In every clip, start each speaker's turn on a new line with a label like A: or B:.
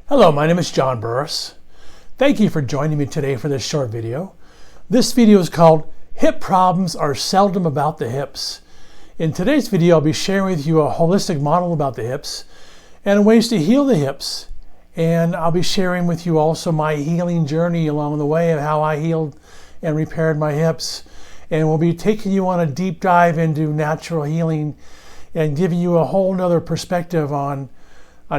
A: Hello, my name is John Burris. Thank you for joining me today for this short video. This video is called Hip Problems Are Seldom About the Hips. In today's video, I'll be sharing with you a holistic model about the hips and ways to heal the hips. And I'll be sharing with you also my healing journey along the way of how I healed and repaired my hips. And we'll be taking you on a deep dive into natural healing and giving you a whole nother perspective on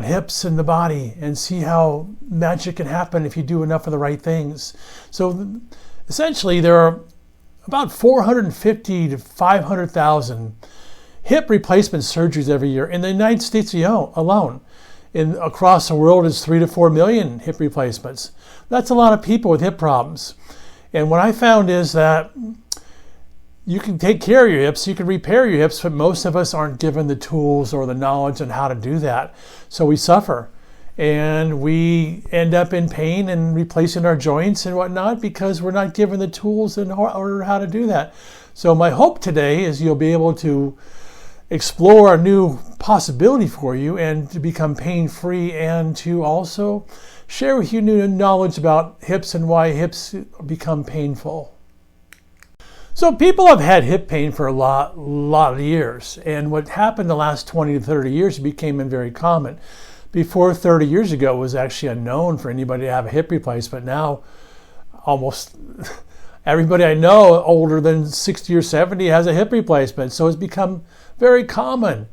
A: hips and the body, and see how magic can happen if you do enough of the right things. So essentially there are about 450 to 500,000 hip replacement surgeries every year in the United States alone. Across the world is 3 to 4 million hip replacements. That's a lot of people with hip problems. And what I found is that you can take care of your hips, you can repair your hips, but most of us aren't given the tools or the knowledge on how to do that. So we suffer and we end up in pain and replacing our joints and whatnot because we're not given the tools in order how to do that. So my hope today is you'll be able to explore a new possibility for you and to become pain-free, and to also share with you new knowledge about hips and why hips become painful. So people have had hip pain for a lot of years, and what happened the last 20 to 30 years became very common. Before 30 years ago, it was actually unknown for anybody to have a hip replacement. Now, almost everybody I know older than 60 or 70 has a hip replacement, so it's become very common.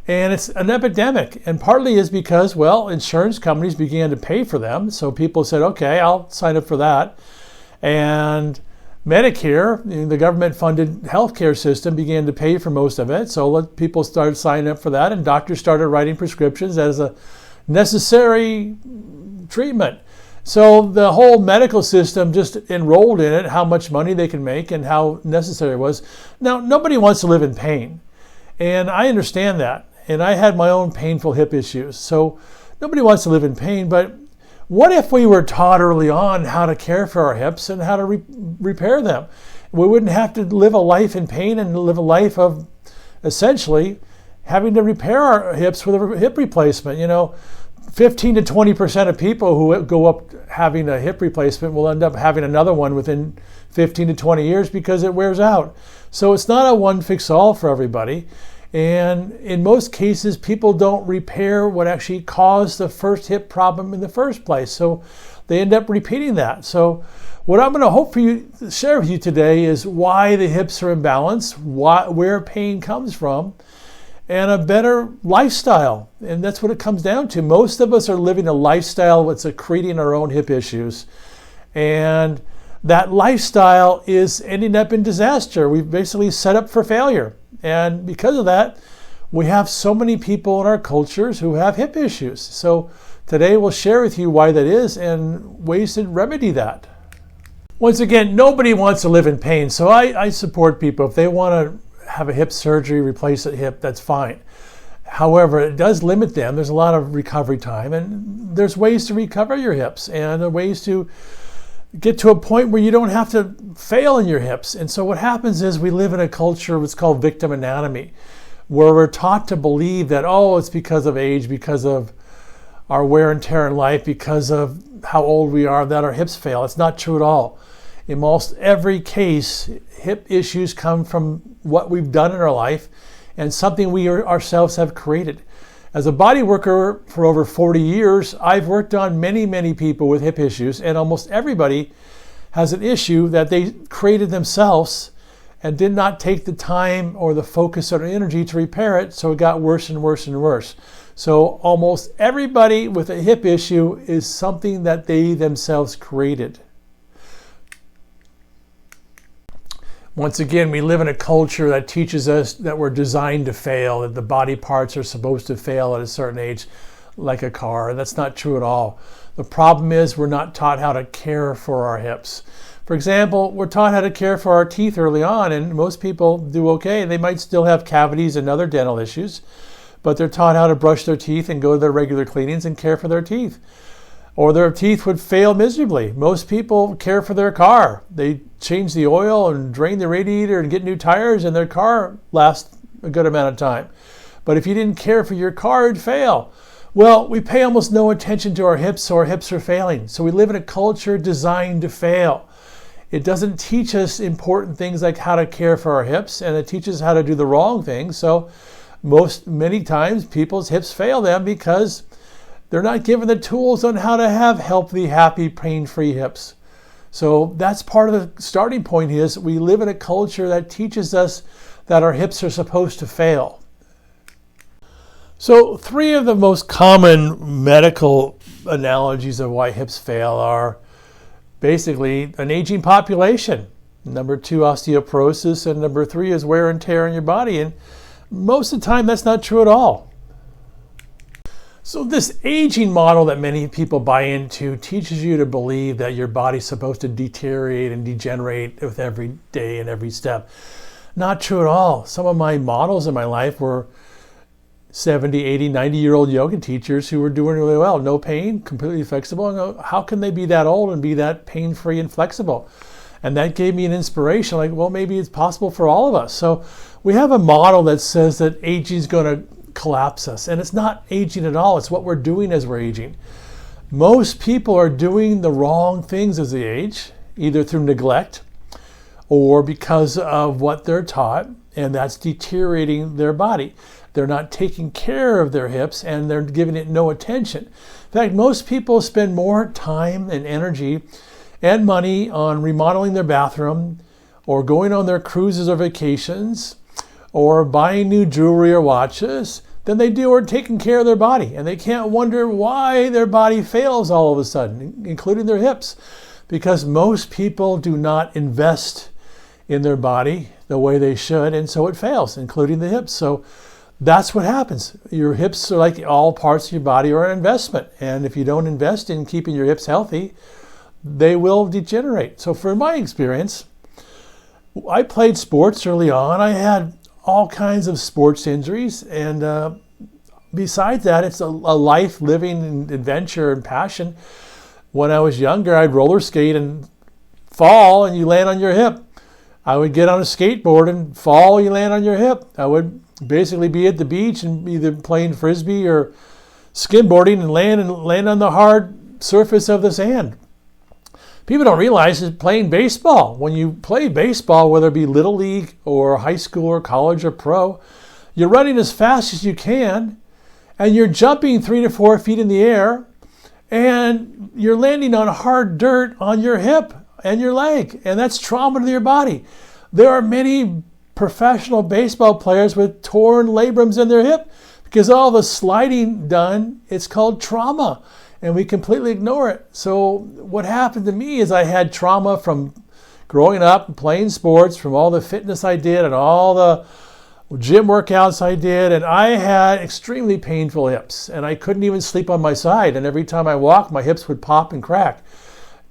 A: And it's an epidemic, and partly is because, well, insurance companies began to pay for them, so people said, okay, I'll sign up for that. And Medicare, the government-funded healthcare system, began to pay for most of it, so people started signing up for that, and doctors started writing prescriptions as a necessary treatment. So the whole medical system just enrolled in it, how much money they can make and how necessary it was. Now, nobody wants to live in pain, and I understand that, and I had my own painful hip issues, so nobody wants to live in pain. But what if we were taught early on how to care for our hips and how to repair them? We wouldn't have to live a life in pain and live a life of essentially having to repair our hips with a hip replacement. 15 to 20% of people who go up having a hip replacement will end up having another one within 15 to 20 years because it wears out. So it's not a one-fix-all for everybody. And in most cases, people don't repair what actually caused the first hip problem in the first place. So they end up repeating that. So what I'm going to hope for you to share with you today is why the hips are imbalanced, where pain comes from, and a better lifestyle. And that's what it comes down to. Most of us are living a lifestyle that's creating our own hip issues. And that lifestyle is ending up in disaster. We've basically set up for failure. And because of that, we have so many people in our cultures who have hip issues. So today we'll share with you why that is and ways to remedy that. Once again, nobody wants to live in pain. So I support people. If they want to have a hip surgery, replace a hip, that's fine. However, it does limit them. There's a lot of recovery time, and there's ways to recover your hips and ways to get to a point where you don't have to fail in your hips. And so what happens is we live in a culture what's called victim anatomy, where we're taught to believe that, it's because of age, because of our wear and tear in life, because of how old we are, that our hips fail. It's not true at all. In most every case, hip issues come from what we've done in our life and something we ourselves have created. As a body worker for over 40 years, I've worked on many people with hip issues, and almost everybody has an issue that they created themselves and did not take the time or the focus or the energy to repair it, so it got worse and worse and worse. So almost everybody with a hip issue is something that they themselves created. Once again, we live in a culture that teaches us that we're designed to fail, that the body parts are supposed to fail at a certain age, like a car. That's not true at all. The problem is we're not taught how to care for our hips. For example, we're taught how to care for our teeth early on, and most people do okay. They might still have cavities and other dental issues, but they're taught how to brush their teeth and go to their regular cleanings and care for their teeth. Or their teeth would fail miserably. Most people care for their car. They change the oil and drain the radiator and get new tires, and their car lasts a good amount of time. But if you didn't care for your car, it'd fail. Well, we pay almost no attention to our hips, so our hips are failing. So we live in a culture designed to fail. It doesn't teach us important things like how to care for our hips, and it teaches how to do the wrong things. So many times people's hips fail them because they're not given the tools on how to have healthy, happy, pain-free hips. So that's part of the starting point is we live in a culture that teaches us that our hips are supposed to fail. So 3 of the most common medical analogies of why hips fail are basically an aging population. Number 2, osteoporosis, and number 3 is wear and tear in your body. And most of the time, that's not true at all. So this aging model that many people buy into teaches you to believe that your body's supposed to deteriorate and degenerate with every day and every step. Not true at all. Some of my models in my life were 70, 80, 90-year-old yoga teachers who were doing really well. No pain, completely flexible. And go, how can they be that old and be that pain-free and flexible? And that gave me an inspiration, like, well, maybe it's possible for all of us. So we have a model that says that aging is going to collapse us. And it's not aging at all. It's what we're doing as we're aging. Most people are doing the wrong things as they age, either through neglect or because of what they're taught, and that's deteriorating their body. They're not taking care of their hips, and they're giving it no attention. In fact, most people spend more time and energy and money on remodeling their bathroom or going on their cruises or vacations or buying new jewelry or watches than they do or taking care of their body. And they can't wonder why their body fails all of a sudden, including their hips, because most people do not invest in their body the way they should, and so it fails, including the hips. So that's what happens. Your hips are like all parts of your body are an investment. And if you don't invest in keeping your hips healthy, they will degenerate. So from my experience, I played sports early on. I had all kinds of sports injuries. And besides that, it's a life living adventure and passion. When I was younger, I'd roller skate and fall and you land on your hip. I would get on a skateboard and fall, you land on your hip. I would basically be at the beach and either playing frisbee or skimboarding and land on the hard surface of the sand. People don't realize is playing baseball. When you play baseball, whether it be little league or high school or college or pro, you're running as fast as you can and you're jumping 3 to 4 feet in the air and you're landing on hard dirt on your hip and your leg, and that's trauma to your body. There are many professional baseball players with torn labrums in their hip because all the sliding done, it's called trauma, and we completely ignore it. So what happened to me is I had trauma from growing up and playing sports, from all the fitness I did and all the gym workouts I did, and I had extremely painful hips, and I couldn't even sleep on my side, and every time I walked, my hips would pop and crack.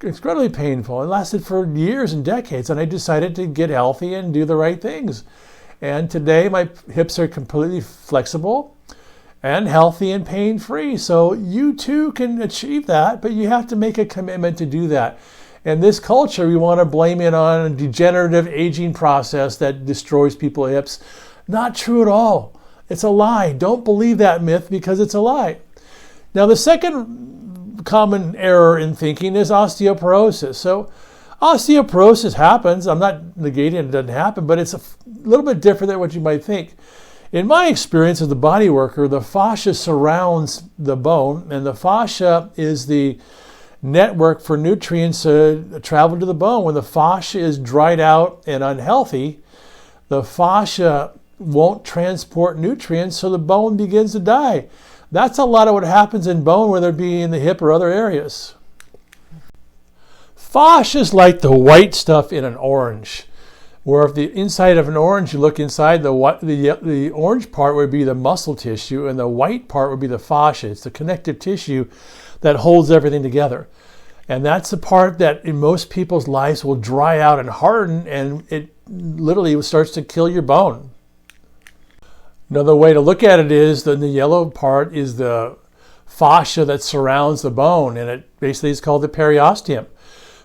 A: Incredibly painful. It lasted for years and decades, and I decided to get healthy and do the right things. And today my hips are completely flexible and healthy and pain-free. So you too can achieve that, but you have to make a commitment to do that. In this culture, we want to blame it on a degenerative aging process that destroys people's hips. Not true at all. It's a lie. Don't believe that myth because it's a lie. Now, the second common error in thinking is osteoporosis. So osteoporosis happens. I'm not negating it doesn't happen, but it's a little bit different than what you might think. In my experience as a body worker, the fascia surrounds the bone, and the fascia is the network for nutrients to travel to the bone. When the fascia is dried out and unhealthy, the fascia won't transport nutrients, so the bone begins to die. That's a lot of what happens in bone, whether it be in the hip or other areas. Fascia is like the white stuff in an orange, where if the inside of an orange, you look inside, the orange part would be the muscle tissue, and the white part would be the fascia. It's the connective tissue that holds everything together. And that's the part that in most people's lives will dry out and harden, and it literally starts to kill your bone. Another way to look at it is that the yellow part is the fascia that surrounds the bone, and it basically is called the periosteum.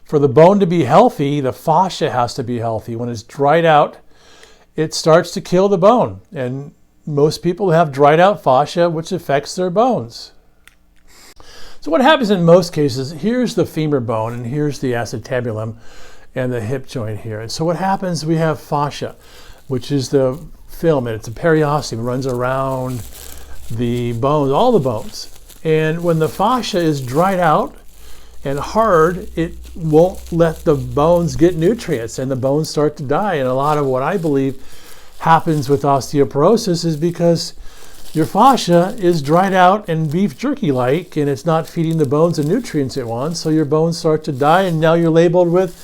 A: For the bone to be healthy, the fascia has to be healthy. When it's dried out, it starts to kill the bone, and most people have dried out fascia, which affects their bones. So what happens in most cases, here's the femur bone and here's the acetabulum and the hip joint here. And so what happens, we have fascia, which is the film, and it's a periosteum. It runs around the bones, all the bones. And when the fascia is dried out and hard, it won't let the bones get nutrients and the bones start to die. And a lot of what I believe happens with osteoporosis is because your fascia is dried out and beef jerky-like, and it's not feeding the bones the nutrients it wants, so your bones start to die, and now you're labeled with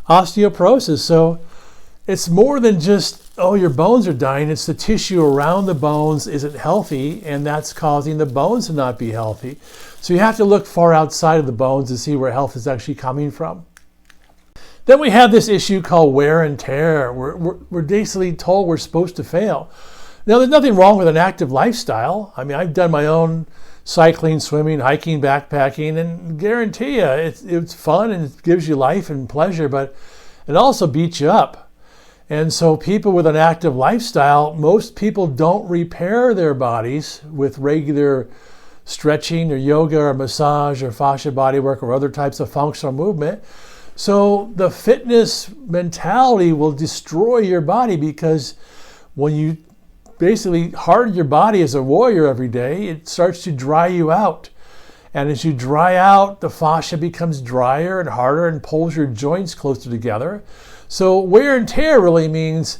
A: osteoporosis. So it's more than just, oh, your bones are dying. It's the tissue around the bones isn't healthy, and that's causing the bones to not be healthy. So you have to look far outside of the bones to see where health is actually coming from. Then we have this issue called wear and tear. We're basically told we're supposed to fail. Now, there's nothing wrong with an active lifestyle. I mean, I've done my own cycling, swimming, hiking, backpacking, and guarantee you it's fun and it gives you life and pleasure, but it also beats you up. And so people with an active lifestyle, most people don't repair their bodies with regular stretching or yoga or massage or fascia bodywork or other types of functional movement. So the fitness mentality will destroy your body, because when you basically harden your body as a warrior every day, it starts to dry you out. And as you dry out, the fascia becomes drier and harder and pulls your joints closer together. So wear and tear really means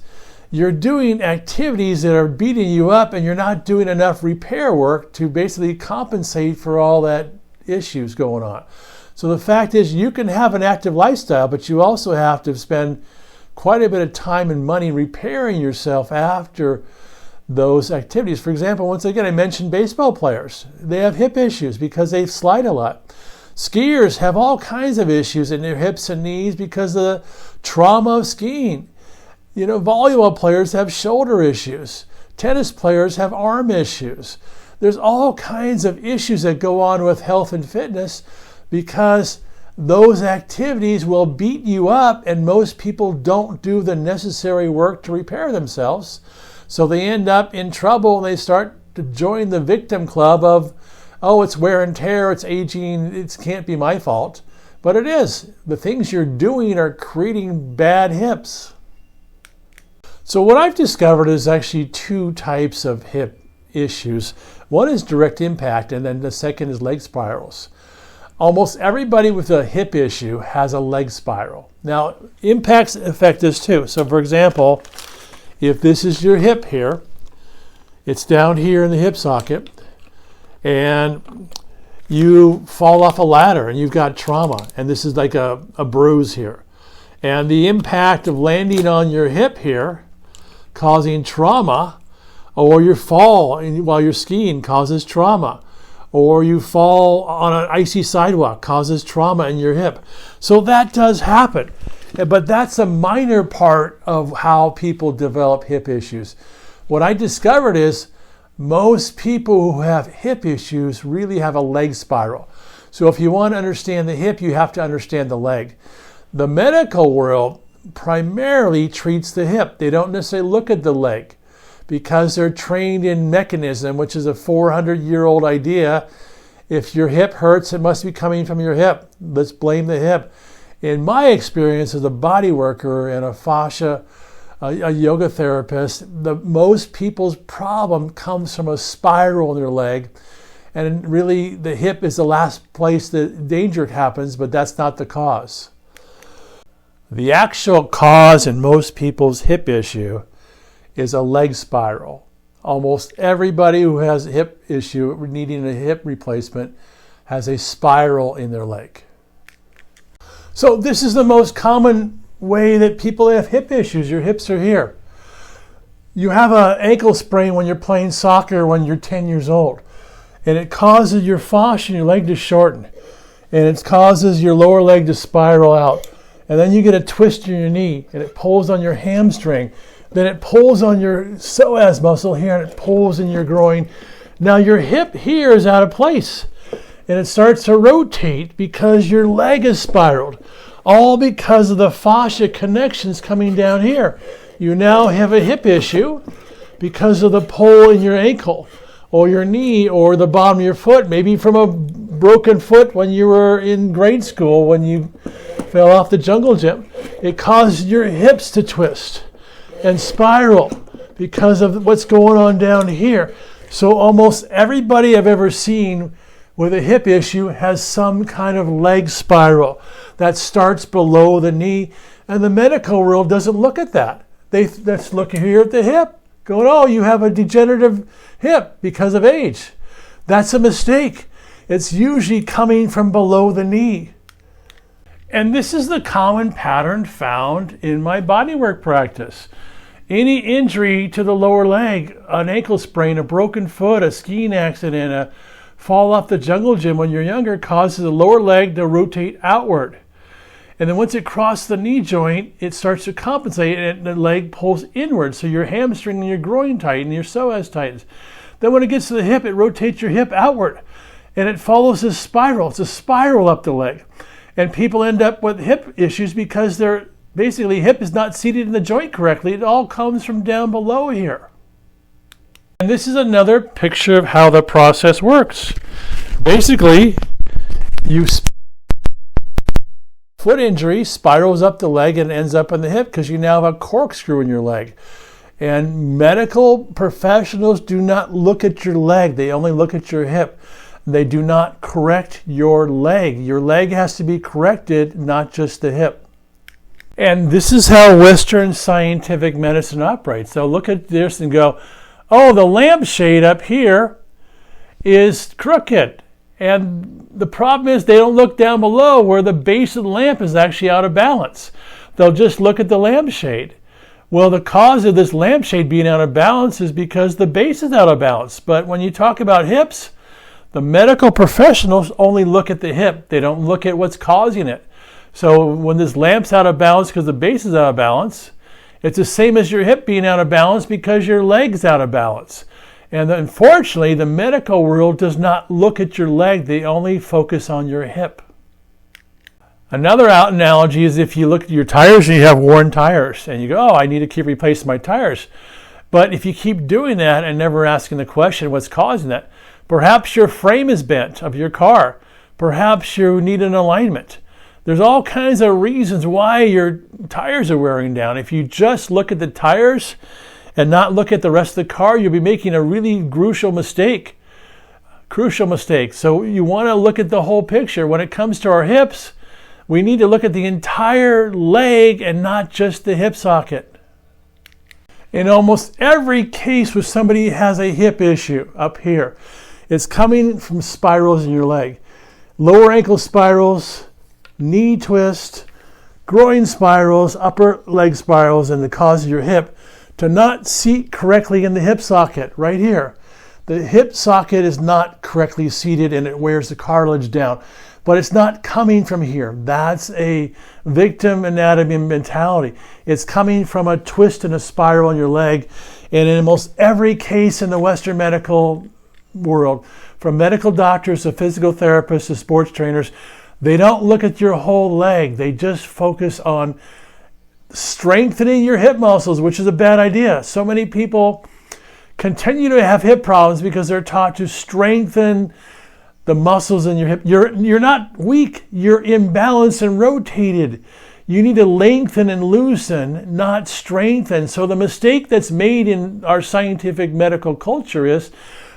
A: you're doing activities that are beating you up and you're not doing enough repair work to basically compensate for all that issues going on. So the fact is, you can have an active lifestyle, but you also have to spend quite a bit of time and money repairing yourself after those activities. For example, once again, I mentioned baseball players. They have hip issues because they slide a lot. Skiers have all kinds of issues in their hips and knees because of the trauma of skiing. You know, volleyball players have shoulder issues. Tennis players have arm issues. There's all kinds of issues that go on with health and fitness because those activities will beat you up, and most people don't do the necessary work to repair themselves. So they end up in trouble, and they start to join the victim club of, oh, it's wear and tear, it's aging, it can't be my fault. But it is. The things you're doing are creating bad hips. So what I've discovered is actually two types of hip issues. One is direct impact, and then the second is leg spirals. Almost everybody with a hip issue has a leg spiral. Now, impacts affect this too. So for example, if this is your hip here, it's down here in the hip socket, and you fall off a ladder and you've got trauma, and this is like a bruise here. And the impact of landing on your hip here causing trauma, or your fall while you're skiing causes trauma, or you fall on an icy sidewalk causes trauma in your hip. So that does happen. But that's a minor part of how people develop hip issues. What I discovered is most people who have hip issues really have a leg spiral. So if you want to understand the hip, you have to understand the leg. The medical world primarily treats the hip. They don't necessarily look at the leg because they're trained in mechanism, which is a 400-year-old idea. If your hip hurts, it must be coming from your hip. Let's blame the hip. In my experience as a body worker and a fascia, a yoga therapist, most people's problem comes from a spiral in their leg. And really, the hip is the last place that danger happens, but that's not the cause. The actual cause in most people's hip issue is a leg spiral. Almost everybody who has a hip issue needing a hip replacement has a spiral in their leg. So this is the most common way that people have hip issues. Your hips are here. You have an ankle sprain when you're playing soccer when you're 10 years old, and it causes your fascia in your leg to shorten, and it causes your lower leg to spiral out. And then you get a twist in your knee, and it pulls on your hamstring. Then it pulls on your psoas muscle here, and it pulls in your groin. Now your hip here is out of place, and it starts to rotate because your leg is spiraled, all because of the fascia connections coming down here. You now have a hip issue because of the pull in your ankle or your knee or the bottom of your foot, maybe from a broken foot when you were in grade school when you fell off the jungle gym. It causes your hips to twist and spiral because of what's going on down here. So almost everybody I've ever seen with a hip issue has some kind of leg spiral that starts below the knee, and the medical world doesn't look at that. Let's look here at the hip, going, oh, you have a degenerative hip because of age. That's a mistake. It's usually coming from below the knee. And this is the common pattern found in my bodywork practice. Any injury to the lower leg, an ankle sprain, a broken foot, a skiing accident, a fall off the jungle gym when you're younger causes the lower leg to rotate outward. And then once it crosses the knee joint, it starts to compensate and the leg pulls inward. So your hamstring and your groin tighten, your psoas tightens. Then when it gets to the hip, it rotates your hip outward. And it follows this spiral. It's a spiral up the leg. And people end up with hip issues because their basically hip is not seated in the joint correctly. It all comes from down below here. And this is another picture of how the process works. Basically, foot injury spirals up the leg and ends up in the hip because you now have a corkscrew in your leg. And medical professionals do not look at your leg. They only look at your hip. They do not correct your leg. Your leg has to be corrected, not just the hip. And this is how Western scientific medicine operates. So look at this and go, oh, the lampshade up here is crooked. And the problem is they don't look down below where the base of the lamp is actually out of balance. They'll just look at the lampshade. Well, the cause of this lampshade being out of balance is because the base is out of balance. But when you talk about hips, the medical professionals only look at the hip. They don't look at what's causing it. So when this lamp's out of balance because the base is out of balance, it's the same as your hip being out of balance because your leg's out of balance. And unfortunately, the medical world does not look at your leg. They only focus on your hip. Another analogy is if you look at your tires and you have worn tires and you go, oh, I need to keep replacing my tires. But if you keep doing that and never asking the question, what's causing that? Perhaps your frame is bent of your car. Perhaps you need an alignment. There's all kinds of reasons why your tires are wearing down. If you just look at the tires and not look at the rest of the car, you'll be making a really crucial mistake. So you want to look at the whole picture. When it comes to our hips, we need to look at the entire leg and not just the hip socket. In almost every case where somebody has a hip issue up here, it's coming from spirals in your leg. Lower ankle spirals, knee twist, groin spirals, upper leg spirals, and the cause of your hip to not seat correctly in the hip socket right here. The hip socket is not correctly seated and it wears the cartilage down, but it's not coming from here. That's a victim anatomy mentality. It's coming from a twist and a spiral in your leg. And in almost every case in the Western medical world, from medical doctors to physical therapists to sports trainers, they don't look at your whole leg. They just focus on strengthening your hip muscles, which is a bad idea. So many people continue to have hip problems because they're taught to strengthen the muscles in your hip. You're not weak. You're imbalanced and rotated. You need to lengthen and loosen, not strengthen. So the mistake that's made in our scientific medical culture is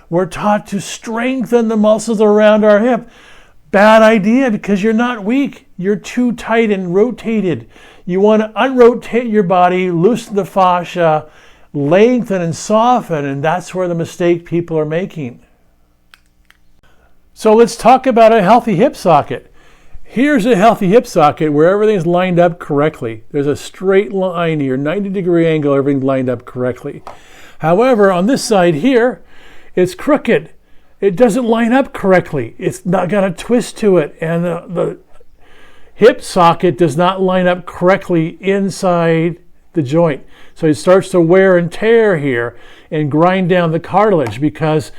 A: we're taught to strengthen the muscles around our hip. Bad idea, because you're not weak. You're too tight and rotated. You want to unrotate your body, loosen the fascia, lengthen and soften, and that's where the mistake people are making. So let's talk about a healthy hip socket. Here's a healthy hip socket where everything's lined up correctly. There's a straight line here, 90-degree angle, everything lined up correctly. However, on this side here, it's crooked. It doesn't line up correctly. It's not got a twist to it, and the hip socket does not line up correctly inside the joint. So it starts to wear and tear here and grind down the cartilage because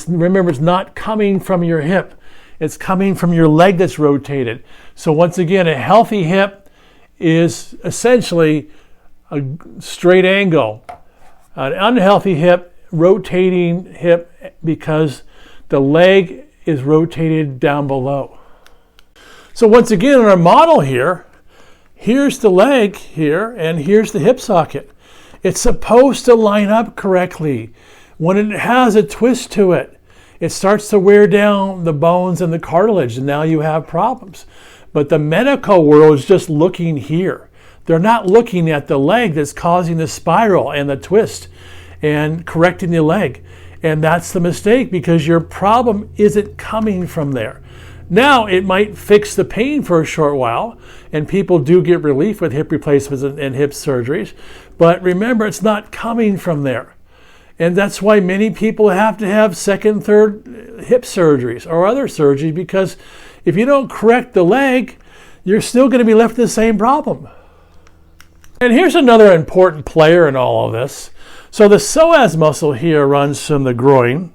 A: remember, it's not coming from your hip. It's coming from your leg that's rotated. So once again, a healthy hip is essentially a straight angle. An unhealthy hip, rotating hip, because the leg is rotated down below. So once again, in our model here, here's the leg here, and here's the hip socket. It's supposed to line up correctly. When it has a twist to it, it starts to wear down the bones and the cartilage, and now you have problems. But the medical world is just looking here. They're not looking at the leg that's causing the spiral and the twist and correcting the leg. And that's the mistake, because your problem isn't coming from there. Now, it might fix the pain for a short while, and people do get relief with hip replacements and hip surgeries. But remember, it's not coming from there. And that's why many people have to have second, third hip surgeries or other surgery, because if you don't correct the leg, you're still going to be left with the same problem. And here's another important player in all of this. So the psoas muscle here runs from the groin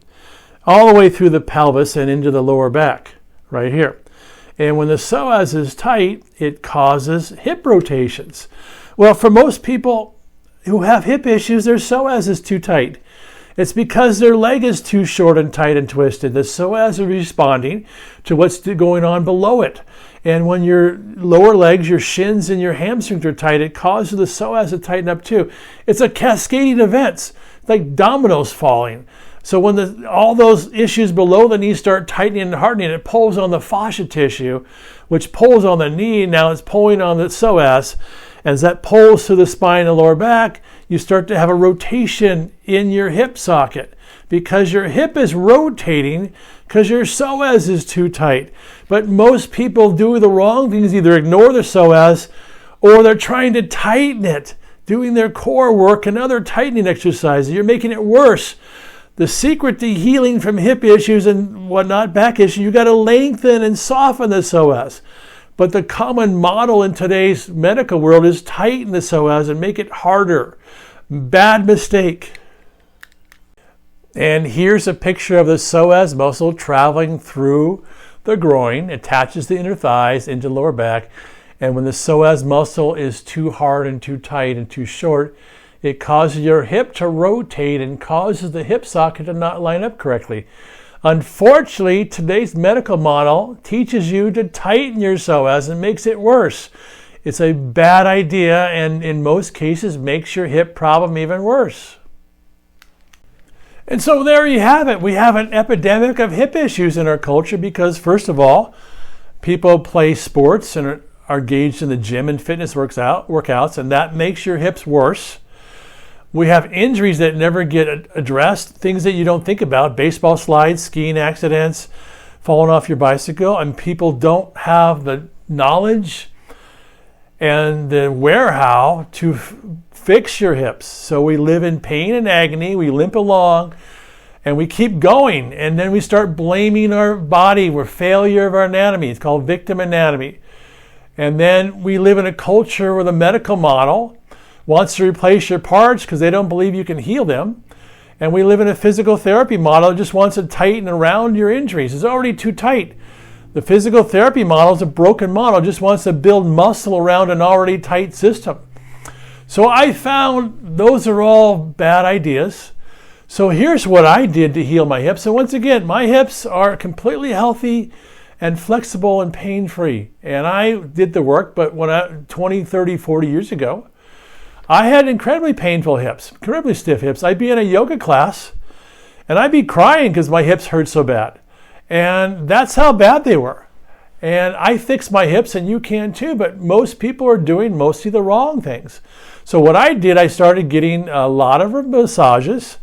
A: all the way through the pelvis and into the lower back, right here. And when the psoas is tight, it causes hip rotations. Well, for most people who have hip issues, their psoas is too tight. It's because their leg is too short and tight and twisted. The psoas are responding to what's going on below it. And when your lower legs, your shins and your hamstrings are tight, it causes the psoas to tighten up too. It's a cascading event. It's like dominoes falling. So when all those issues below the knee start tightening and hardening, it pulls on the fascia tissue, which pulls on the knee. Now it's pulling on the psoas. As that pulls to the spine and the lower back, you start to have a rotation in your hip socket, because your hip is rotating because your psoas is too tight. But most people do the wrong things, either ignore the psoas or they're trying to tighten it, doing their core work and other tightening exercises. You're making it worse. The secret to healing from hip issues and whatnot, back issues, you got to lengthen and soften the psoas. But the common model in today's medical world is tighten the psoas and make it harder. Bad mistake. And here's a picture of the psoas muscle traveling through the groin, attaches the inner thighs into the lower back. And when the psoas muscle is too hard and too tight and too short, it causes your hip to rotate and causes the hip socket to not line up correctly. Unfortunately, today's medical model teaches you to tighten your psoas and makes it worse. It's a bad idea, and in most cases makes your hip problem even worse. And so there you have it. We have an epidemic of hip issues in our culture because, first of all, people play sports and are engaged in the gym and fitness workouts, and that makes your hips worse. We have injuries that never get addressed, things that you don't think about, baseball slides, skiing accidents, falling off your bicycle, and people don't have the knowledge and the wherewithal to fix your hips. So we live in pain and agony, we limp along, and we keep going, and then we start blaming our body. We're failure of our anatomy. It's called victim anatomy. And then we live in a culture where the medical model wants to replace your parts because they don't believe you can heal them. And we live in a physical therapy model that just wants to tighten around your injuries. It's already too tight. The physical therapy model is a broken model, just wants to build muscle around an already tight system. So I found those are all bad ideas. So here's what I did to heal my hips. And once again, my hips are completely healthy and flexible and pain-free. And I did the work, but 20, 30, 40 years ago, I had incredibly painful hips, incredibly stiff hips. I'd be in a yoga class and I'd be crying because my hips hurt so bad. And that's how bad they were. And I fixed my hips, and you can too, but most people are doing mostly the wrong things. So what I did, I started getting a lot of massages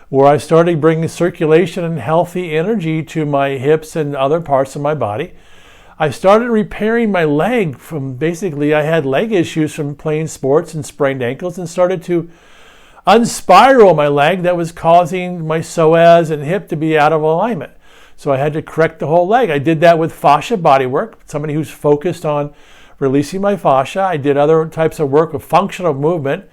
A: where I started bringing circulation and healthy energy to my hips and other parts of my body. I started repairing my leg from basically, I had leg issues from playing sports and sprained ankles, and started to unspiral my leg that was causing my psoas and hip to be out of alignment. So I had to correct the whole leg. I did that with fascia body work, somebody who's focused on releasing my fascia. I did other types of work with functional movement,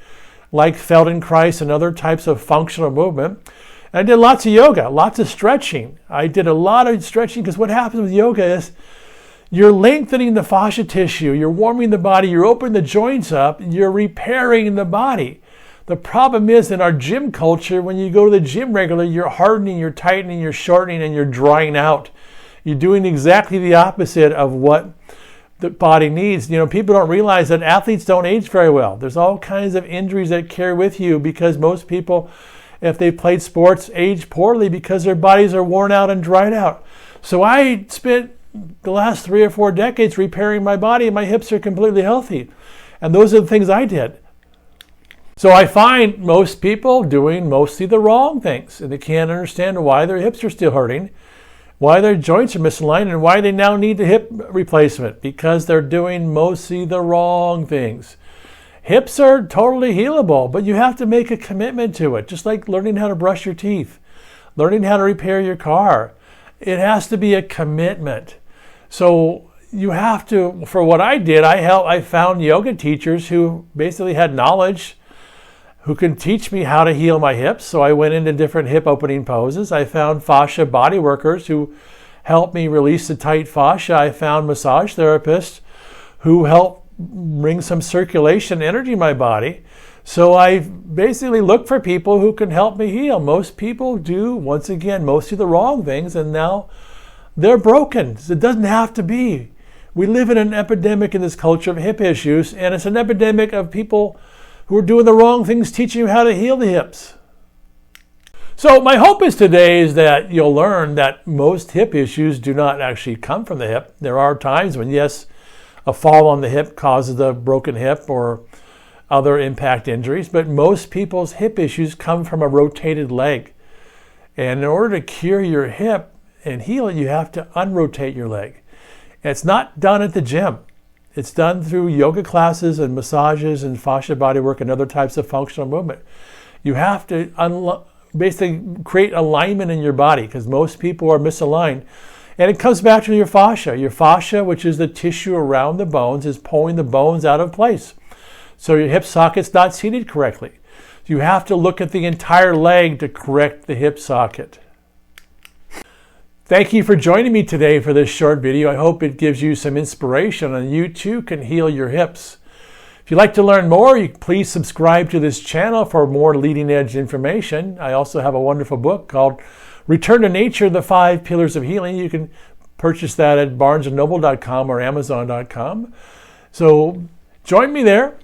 A: like Feldenkrais and other types of functional movement. And I did lots of yoga, lots of stretching. I did a lot of stretching because what happens with yoga is you're lengthening the fascia tissue, you're warming the body, you're opening the joints up, you're repairing the body. The problem is in our gym culture, when you go to the gym regularly, you're hardening, you're tightening, you're shortening, and you're drying out. You're doing exactly the opposite of what the body needs. You know, people don't realize that athletes don't age very well. There's all kinds of injuries that carry with you because most people, if they played sports, age poorly because their bodies are worn out and dried out. So I spent the last 3 or 4 decades repairing my body, and my hips are completely healthy. And those are the things I did. So I find most people doing mostly the wrong things, and they can't understand why their hips are still hurting, why their joints are misaligned, and why they now need a hip replacement, because they're doing mostly the wrong things. Hips are totally healable, but you have to make a commitment to it, just like learning how to brush your teeth, learning how to repair your car. It has to be a commitment. So you have to, for what I did, I found yoga teachers who basically had knowledge, who can teach me how to heal my hips. So I went into different hip opening poses. I found fascia body workers who helped me release the tight fascia. I found massage therapists who helped bring some circulation energy in my body. So I basically look for people who can help me heal. Most people do, once again, mostly the wrong things, and now they're broken. It doesn't have to be. We live in an epidemic in this culture of hip issues, and it's an epidemic of people who are doing the wrong things, teaching you how to heal the hips. So my hope is today is that you'll learn that most hip issues do not actually come from the hip. There are times when, yes, a fall on the hip causes a broken hip or other impact injuries, but most people's hip issues come from a rotated leg. And in order to cure your hip and heal it, you have to unrotate your leg. And it's not done at the gym. It's done through yoga classes and massages and fascia bodywork and other types of functional movement. You have to basically create alignment in your body because most people are misaligned. And it comes back to your fascia. Your fascia, which is the tissue around the bones, is pulling the bones out of place. So your hip socket's not seated correctly. You have to look at the entire leg to correct the hip socket. Thank you for joining me today for this short video. I hope it gives you some inspiration and you too can heal your hips. If you'd like to learn more, please subscribe to this channel for more leading edge information. I also have a wonderful book called Return to Nature, The 5 Pillars of Healing. You can purchase that at barnesandnoble.com or amazon.com. So join me there.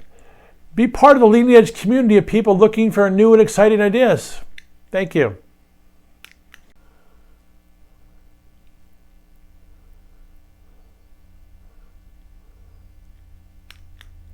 A: Be part of the leading edge community of people looking for new and exciting ideas. Thank you.